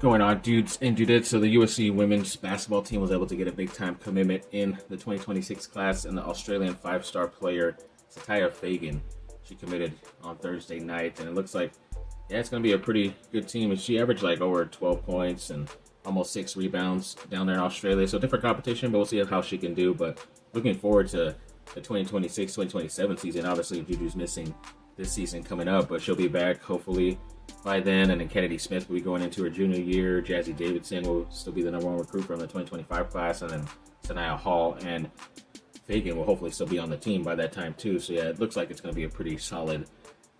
going on, dudes and dudettes? So the USC women's basketball team was able to get a big-time commitment in the 2026 class, and the Australian five-star player Sitaya Fagan, she committed on Thursday night, and it looks like, yeah, it's going to be a pretty good team. And she averaged like over 12 points and almost 6 rebounds down there in Australia. So different competition, but we'll see how she can do. But looking forward to the 2026-2027 season. Obviously, Juju's missing this season coming up, but she'll be back hopefully by then. And then Kennedy Smith will be going into her junior year. Jazzy Davidson will still be the #1 recruit from the 2025 class, and then Sanaya Hall and Fagan will hopefully still be on the team by that time too. So yeah, it looks like it's going to be a pretty solid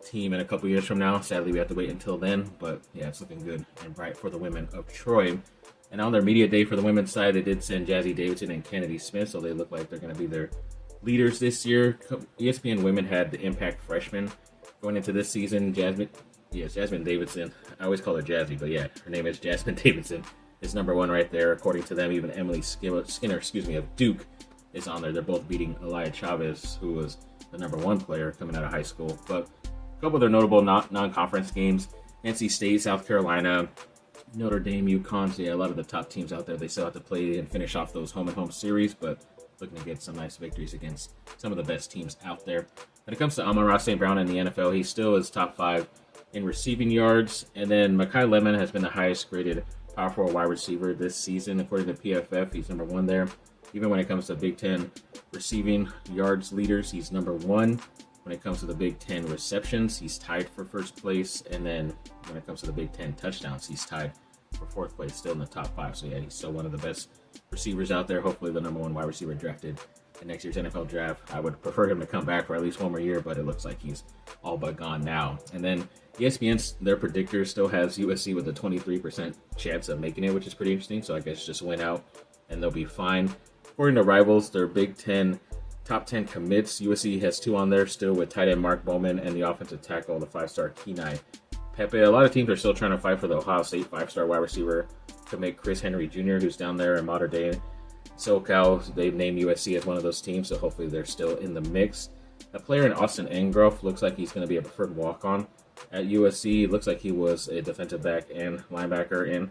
team in a couple years from now. Sadly, we have to wait until then, but yeah, it's looking good and bright for the women of Troy. And on their media day for the women's side, they did send Jazzy Davidson and Kennedy Smith, so they look like they're going to be their leaders this year. ESPN Women had the impact freshman going into this season. Jasmine Davidson. I always call her Jazzy, but yeah, her name is Jasmine Davidson. Is #1 right there, according to them. Even Emily Skinner, of Duke, is on there. They're both beating Elia Chavez, who was the #1 player coming out of high school. But a couple of their notable non-conference games: NC State, South Carolina, Notre Dame, UConn. So yeah, a lot of the top teams out there. They still have to play and finish off those home-and-home series, but looking to get some nice victories against some of the best teams out there. When it comes to Amon-Ra St. Brown in the NFL, he still is top 5 in receiving yards. And then Makai Lemon has been the highest graded power forward wide receiver this season. According to PFF, he's #1 there. Even when it comes to Big Ten receiving yards leaders, he's #1. When it comes to the Big Ten receptions, he's tied for first place. And then when it comes to the Big Ten touchdowns, he's tied for 4th place, still in the top 5. So yeah, he's still one of the best receivers out there. Hopefully the #1 wide receiver drafted in next year's NFL draft. I would prefer him to come back for at least 1 more year, but it looks like he's all but gone now. And then ESPN's, their predictor still has USC with a 23% chance of making it, which is pretty interesting. So I guess just win out and they'll be fine. According to Rivals, their Big Ten top 10 commits, USC has 2 on there still, with tight end Mark Bowman and the offensive tackle, the 5-star Kenai Pepe. A lot of teams are still trying to fight for the Ohio State 5-star wide receiver commit Chris Henry Jr., who's down there in modern day SoCal. They've named USC as one of those teams, so hopefully they're still in the mix. A player in Austin Engroff looks like he's going to be a preferred walk-on at USC. It looks like he was a defensive back and linebacker in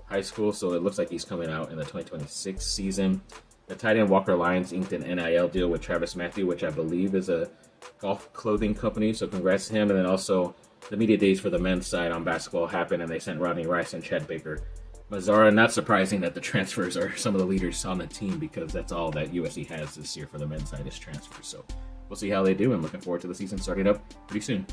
high school, so it looks like he's coming out in the 2026 season. The tight end Walker Lyons inked an NIL deal with Travis Matthew, which I believe is a golf clothing company, so congrats to him. And then also the media days for the men's side on basketball happened, and they sent Rodney Rice and Chad Baker Mazzara. Not surprising that the transfers are some of the leaders on the team, because that's all that USC has this year for the men's side is transfers. So we'll see how they do, and looking forward to the season starting up pretty soon.